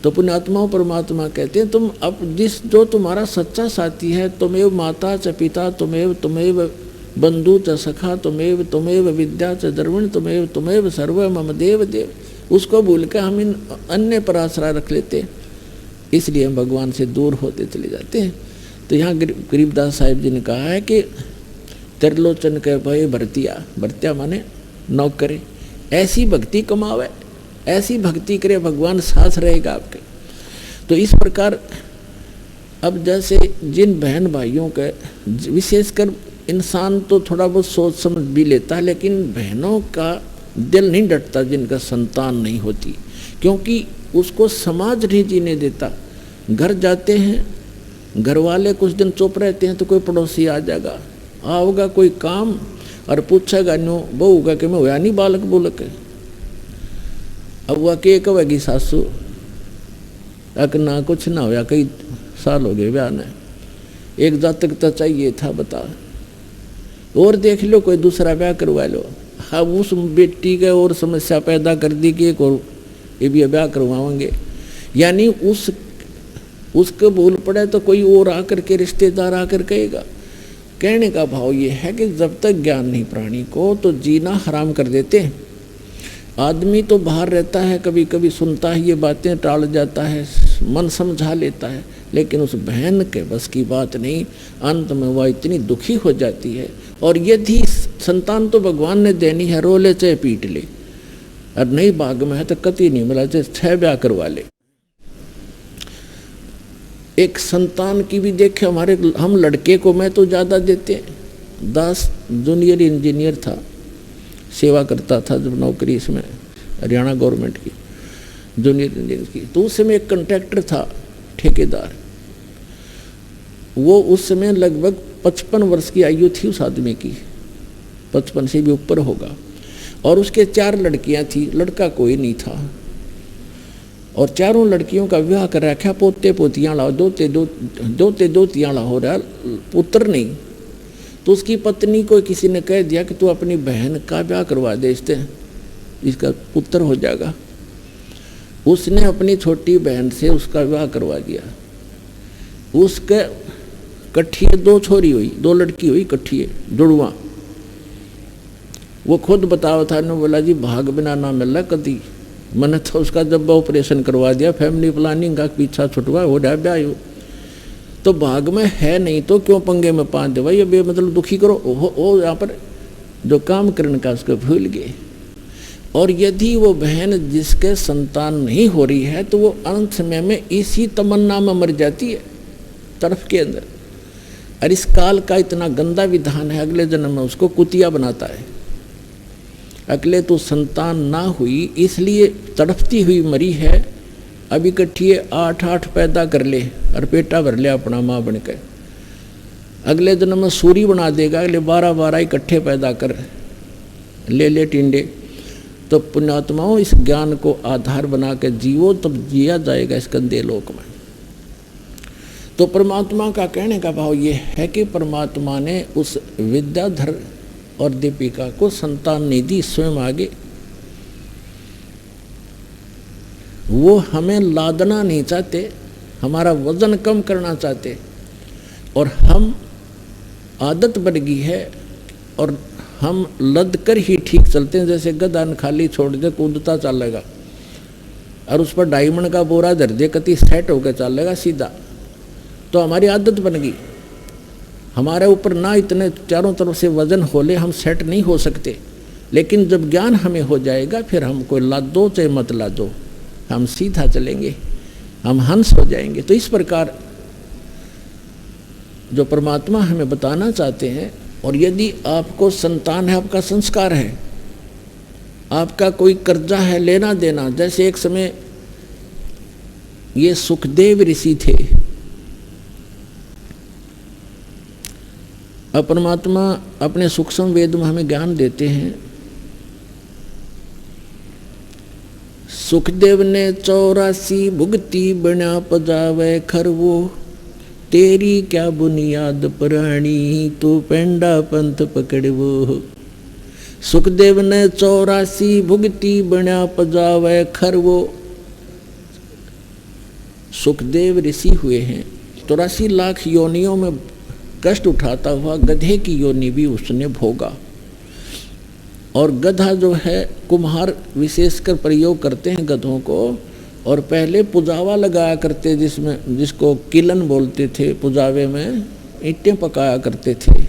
तो पुण्यात्माओं परमात्मा कहते हैं तुम अब जो तुम्हारा सच्चा साथी है, तुमेव माता च पिता, तुमेव बंधु च सखा, तुमेव विद्या च द्रविण, तुमेव सर्व मम देव देव, उसको भूल के हम इन अन्य पर आश्रय रख लेते हैं, इसलिए हम भगवान से दूर होते चले जाते हैं। तो यहाँ गरीबदास साहिब जी ने कहा है कि त्रिलोचन के भय भरतिया माने नौकरे, ऐसी भक्ति कमावे, ऐसी भक्ति करे, भगवान साथ रहेगा आपके। तो इस प्रकार अब जैसे जिन बहन भाइयों के, विशेषकर इंसान तो थोड़ा बहुत सोच समझ भी लेता है, लेकिन बहनों का दिल नहीं डटता जिनका संतान नहीं होती, क्योंकि उसको समाज नहीं जीने देता। घर जाते हैं, घर वाले कुछ दिन चुप रहते हैं तो कोई पड़ोसी आ जाएगा, आओगा कोई काम और पूछेगा नो बहू का कि मैं होया नहीं बालक बोलक, अब वह के कहेगी सासू अक ना कुछ ना होया, कई साल हो गए ब्याह ने, एक जातक तो चाहिए था बता, और देख लो कोई दूसरा ब्याह करवा लो। अब उस बेटी के और समस्या पैदा कर दी कि एक और ये भी ब्याह करवाएंगे, यानी उसके भूल पड़े तो कोई और आकर के रिश्तेदार आकर कहेगा। कहने का भाव ये है कि जब तक ज्ञान नहीं प्राणी को तो जीना हराम कर देते हैं। आदमी तो बाहर रहता है, कभी कभी सुनता है ये बातें, टाल जाता है, मन समझा लेता है, लेकिन उस बहन के बस की बात नहीं, अंत में वह इतनी दुखी हो जाती है। और यदि संतान तो भगवान ने देनी है, रो ले चाहे पीट ले, और नहीं भाग में है तो कति नहीं मिला, चाहे 6 ब्याह करवा ले। एक संतान की भी देखे हमारे, हम लड़के को मैं तो ज़्यादा देते हैं। दास जूनियर इंजीनियर था, सेवा करता था जब नौकरी इसमें हरियाणा गवर्नमेंट की जूनियर इंजीनियर की, तो उस समय एक कॉन्ट्रैक्टर था ठेकेदार, वो उस समय लगभग 55 वर्ष की आयु थी उस आदमी की, 55 से भी ऊपर होगा, और उसके 4 लड़कियां थी, लड़का कोई नहीं था, और चारों लड़कियों का विवाह कर रखा, पोते पोतियाँ लाओ, दोते दोतियाँ लाओ, हो रहा पुत्र नहीं। तो उसकी पत्नी को किसी ने कह दिया कि तू अपनी बहन का ब्याह करवा दे, इसका पुत्र हो जाएगा। उसने अपनी छोटी बहन से उसका विवाह करवा दिया। उसके कट्ठिए 2 छोरी हुई, 2 लड़की हुई कट्ठिए जुड़वा। वो खुद बतावा था, ने बोला जी भाग बिना ना मिल रहा कदी, मैंने तो उसका जब ऑपरेशन करवा दिया, फैमिली प्लानिंग का पीछा छुटवा हो रहा ब्याह हो, तो भाग में है नहीं तो क्यों पंगे में पाँच दे भाई, ये मतलब दुखी करो। वो यहाँ पर जो काम करने का उसको भूल गए। और यदि वो बहन जिसके संतान नहीं हो रही है तो वो अंत समय में इसी तमन्ना में मर जाती है तड़फ के अंदर। और इस काल का इतना गंदा विधान है, अगले जन्म में उसको कुतिया बनाता है। अगले तो संतान ना हुई इसलिए तड़फती हुई मरी है, अब इकट्ठिए 8 पैदा कर ले और पेटा भर ले अपना माँ बन के। अगले जन्म में सूरी बना देगा, अगले 12 इकट्ठे पैदा कर ले टिंडे। तो पुण्यात्माओं इस ज्ञान को आधार बना के जीवो, तब जिया जाएगा इस गंदे लोक में। तो परमात्मा का कहने का भाव ये है कि परमात्मा ने उस विद्याधर और दीपिका को संतान नहीं दी, स्वयं आगे वो हमें लादना नहीं चाहते, हमारा वजन कम करना चाहते, और हम आदत बन गई है और हम लद कर ही ठीक चलते हैं। जैसे गधा खाली छोड़ दे कूदता चलेगा, और उस पर डायमंड का बोरा धर दे कति सेट होकर चलेगा सीधा। तो हमारी आदत बन गई, हमारे ऊपर ना इतने चारों तरफ से वजन होले, हम सेट नहीं हो सकते। लेकिन जब ज्ञान हमें हो जाएगा फिर हम कोई लादो चाहे मत लादो, हम सीधा चलेंगे, हम हंस हो जाएंगे। तो इस प्रकार जो परमात्मा हमें बताना चाहते हैं, और यदि आपको संतान है, आपका संस्कार है, आपका कोई कर्जा है लेना देना, जैसे एक समय ये सुखदेव ऋषि थे, अब परमात्मा अपने सूक्ष्म वेद में हमें ज्ञान देते हैं। सुखदेव ने 84 भुगती बना पजावे खरवो, तेरी क्या बुनियाद पुरानी, तू पेंडा पंथ पकड़वो। सुखदेव ने 84 भुगती बना पजावे खरवो, सुखदेव ऋषि हुए हैं, 84 लाख योनियों में कष्ट उठाता हुआ गधे की योनि भी उसने भोगा। और गधा जो है, कुम्हार विशेषकर प्रयोग करते हैं गधों को, और पहले पुजावा लगाया करते जिसको किलन बोलते थे, पुजावे में ईंटें पकाया करते थे।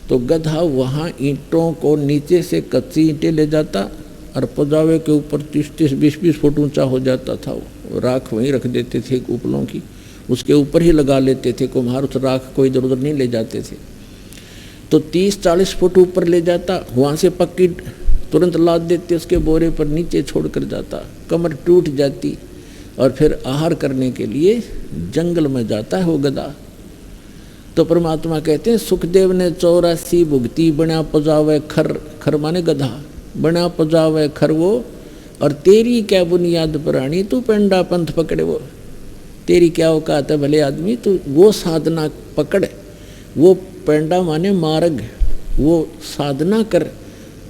तो गधा वहाँ ईंटों को नीचे से कच्ची ईंटें ले जाता और पुजावे के ऊपर 30-30, 20-20 फुट ऊंचा हो जाता था। वो राख वहीं रख देते थे उपलों की, उसके ऊपर ही लगा लेते थे कुम्हार, उस राख को इधर उधर नहीं ले जाते थे। तो 30-40 फुट ऊपर ले जाता, वहाँ से पक्की तुरंत लाद देते, उसके बोरे पर नीचे छोड़ कर जाता, कमर टूट जाती और फिर आहार करने के लिए जंगल में जाता है वो गधा। तो परमात्मा कहते हैं सुखदेव ने 84 भुगती बना पजावे खर, खर माने गधा, बना पजावे खर वो, और तेरी क्या बुनियाद प्राणी तू पेंडा पंथ पकड़े वो। तेरी क्या औकात है भले आदमी, तू वो साधना पकड़, वो पेंडा माने मार्ग, वो साधना कर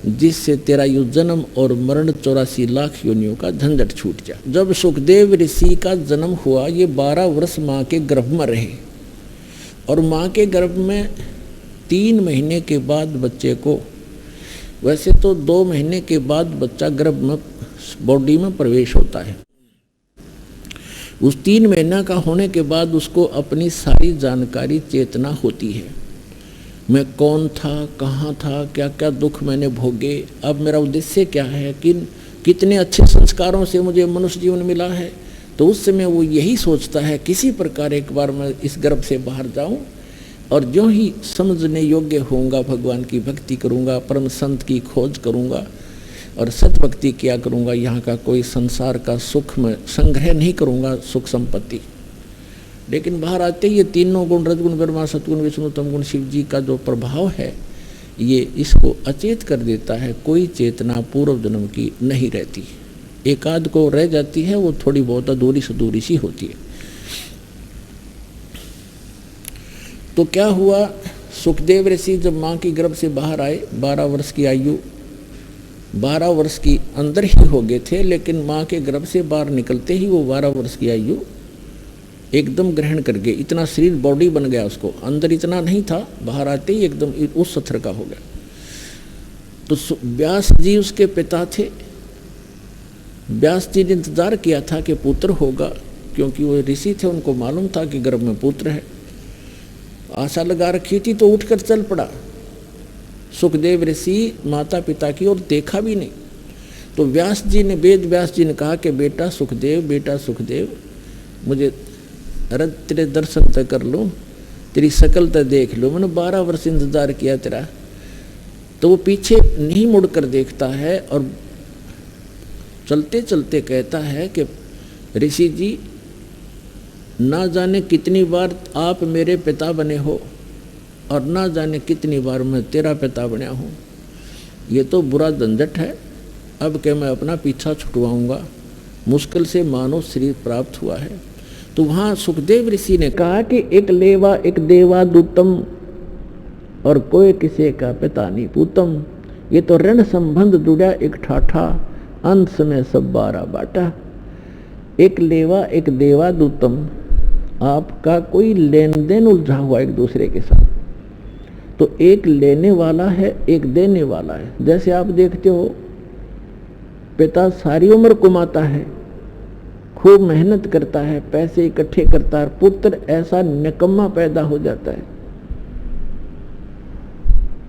जिससे तेरा यु जन्म और मरण 84 लाख योनियों का झंझट छूट जा। जब सुखदेव ऋषि का जन्म हुआ, ये 12 वर्ष माँ के गर्भ में रहे, और माँ के गर्भ में 3 महीने के बाद बच्चे को, वैसे तो 2 महीने के बाद बच्चा गर्भ में बॉडी में प्रवेश होता है। उस 3 महीना का होने के बाद उसको अपनी सारी जानकारी चेतना होती है। मैं कौन था, कहाँ था, क्या क्या दुख मैंने भोगे, अब मेरा उद्देश्य क्या है, कितने अच्छे संस्कारों से मुझे मनुष्य जीवन मिला है। तो उस समय वो यही सोचता है किसी प्रकार एक बार मैं इस गर्भ से बाहर जाऊं, और जो ही समझने योग्य होऊंगा भगवान की भक्ति करूंगा, परम संत की खोज करूंगा और सत भक्ति किया करूंगा। यहाँ का कोई संसार का सुख में संग्रह नहीं करूंगा, सुख संपत्ति। लेकिन बाहर आते ही ये तीनों गुण, रजगुण ब्रह्मा, सतगुण विष्णु, तमगुण शिव जी का जो प्रभाव है, ये इसको अचेत कर देता है। कोई चेतना पूर्व जन्म की नहीं रहती, एक आध को रह जाती है, वो थोड़ी बहुत अधूरी सधूरी सी होती है। तो क्या हुआ, सुखदेव ऋषि जब माँ की गर्भ से बाहर आए, 12 वर्ष की आयु, 12 वर्ष की अंदर ही हो गए थे, लेकिन माँ के गर्भ से बाहर निकलते ही वो 12 वर्ष की आयु एकदम ग्रहण कर गए। इतना शरीर बॉडी बन गया उसको, अंदर इतना नहीं था, बाहर आते ही एकदम उस सथर का हो गया। तो व्यास जी उसके पिता थे। व्यास जी ने इंतजार किया था कि पुत्र होगा, क्योंकि वो ऋषि थे, उनको मालूम था कि गर्भ में पुत्र है, आशा लगा रखी थी। तो उठकर चल पड़ा सुखदेव ऋषि, माता पिता की ओर देखा भी नहीं। तो व्यास जी ने, वेद व्यास जी ने कहा कि बेटा सुखदेव, बेटा सुखदेव, मुझे तेरे दर्शन तक कर लो, तेरी शकल तक देख लो, मैंने 12 वर्ष इंतजार किया तेरा। तो वो पीछे नहीं मुड़कर देखता है और चलते चलते कहता है कि ऋषि जी, ना जाने कितनी बार आप मेरे पिता बने हो और ना जाने कितनी बार मैं तेरा पिता बना हूँ। ये तो बुरा झंझट है, अब क्या मैं अपना पीछा छुटवाऊँगा, मुश्किल से मानव शरीर प्राप्त हुआ है। तो वहाँ सुखदेव ऋषि ने कहा कि एक लेवा एक देवा दूतम, और कोई किसी का पिता नहीं पूतम। ये तो ऋण संबंध जुड़ा एक ठाठा, अंत में सब 12 बाटा। एक लेवा एक देवा दूतम, आपका कोई लेन देन उलझा हुआ एक दूसरे के साथ। तो एक लेने वाला है, एक देने वाला है। जैसे आप देखते हो, पिता सारी उम्र कमाता है, खूब मेहनत करता है, पैसे इकट्ठे करता है, पुत्र ऐसा निकम्मा पैदा हो जाता है,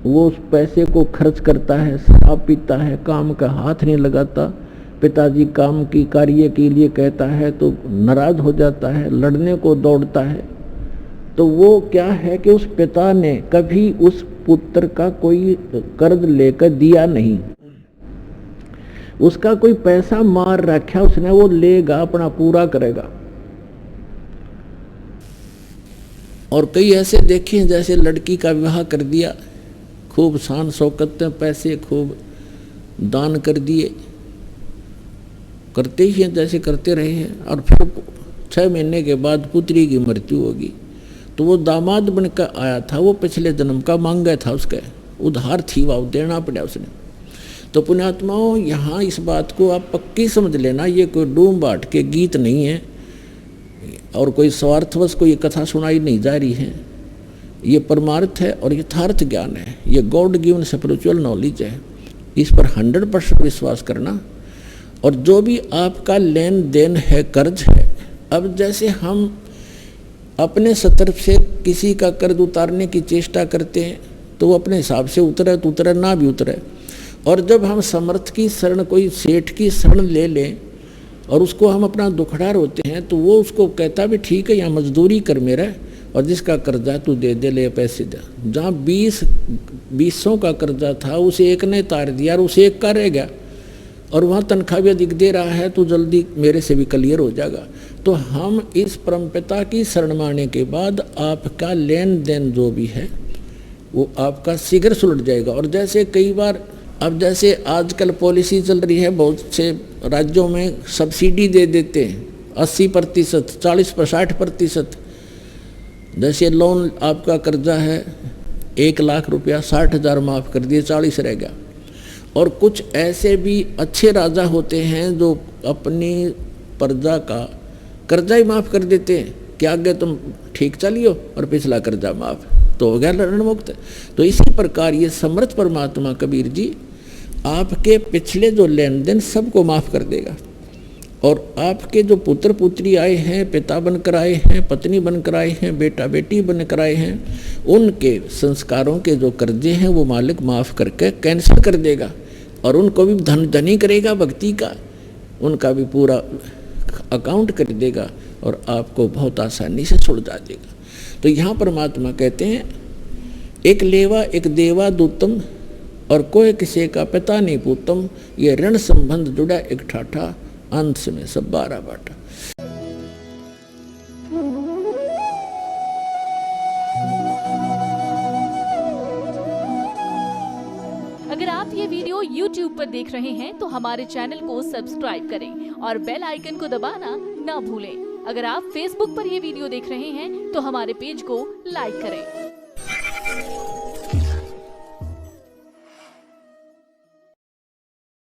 वो उस पैसे को खर्च करता है, शराब पीता है, काम का हाथ नहीं लगाता। पिताजी काम की कार्य के लिए कहता है तो नाराज हो जाता है, लड़ने को दौड़ता है। तो वो क्या है कि उस पिता ने कभी उस पुत्र का कोई कर्ज लेकर दिया नहीं, उसका कोई पैसा मार रखा उसने, वो लेगा, अपना पूरा करेगा। और कई ऐसे देखे हैं, जैसे लड़की का विवाह कर दिया, खूब शान शौकत में पैसे खूब दान कर दिए, करते ही हैं जैसे करते रहे हैं। और फिर 6 महीने के बाद पुत्री की मृत्यु होगी, तो वो दामाद बनकर आया था, वो पिछले जन्म का मांगा था, उसका उधार थी, वो देना पड़ा उसने। तो पुण्यात्माओं, यहाँ इस बात को आप पक्की समझ लेना, ये कोई डूम बाट के गीत नहीं है और कोई स्वार्थवश कोई कथा सुनाई नहीं जा रही है। ये परमार्थ है और यथार्थ ज्ञान है, ये गॉड गिवन स्पिरिचुअल नॉलेज है। इस पर 100% विश्वास करना। और जो भी आपका लेन देन है, कर्ज है, अब जैसे हम अपने तरफ से किसी का कर्ज उतारने की चेष्टा करते हैं तो वो अपने हिसाब से उतरे तो उतरे, ना भी उतरे। और जब हम समर्थ की शरण, कोई सेठ की शरण ले लें और उसको हम अपना दुखड़ा रोते हैं तो वो उसको कहता भी ठीक है, यहाँ मजदूरी कर मेरा, और जिसका कर्जा तू दे दे, ले पैसे दे। जहाँ 20 का कर्जा था उसे एक ने तार दिया और उसे एक का रह गया, और वहाँ तनख्वाह भी अधिक दे रहा है, तो जल्दी मेरे से भी क्लियर हो जाएगा। तो हम इस परमपिता की शरण माने के बाद आपका लेन देन जो भी है वो आपका शीघ्र सुलझ जाएगा। और जैसे कई बार, अब जैसे आजकल पॉलिसी चल रही है, बहुत से राज्यों में सब्सिडी दे देते हैं 80%, 40-60%। जैसे लोन आपका कर्जा है 1 लाख रुपया, 60,000 माफ़ कर दिए, 40 रह गया। और कुछ ऐसे भी अच्छे राजा होते हैं जो अपनी प्रजा का कर्जा ही माफ़ कर देते हैं कि आगे तुम ठीक चलियो और पिछला कर्जा माफ़, तो हो गया ऋण मुक्त। तो इसी प्रकार ये समर्थ परमात्मा कबीर जी आपके पिछले जो लेन देन सबको माफ़ कर देगा। और आपके जो पुत्र पुत्री आए हैं, पिता बनकर आए हैं, पत्नी बनकर आए हैं, बेटा बेटी बनकर आए हैं, उनके संस्कारों के जो कर्जे हैं वो मालिक माफ़ करके कैंसिल कर देगा। और उनको भी धनी करेगा भक्ति का, उनका भी पूरा अकाउंट कर देगा और आपको बहुत आसानी से सुलझा देगा। तो यहाँ परमात्मा कहते हैं, एक लेवा एक देवा दूतम, और कोई किसी का पिता नहीं पूतम। ये ऋण संबंध जुड़ा एक ठाठा, अंत में सब 12 बाटा। अगर आप ये वीडियो YouTube पर देख रहे हैं तो हमारे चैनल को सब्सक्राइब करें और बेल आइकन को दबाना ना भूलें। अगर आप Facebook पर ये वीडियो देख रहे हैं तो हमारे पेज को लाइक करें।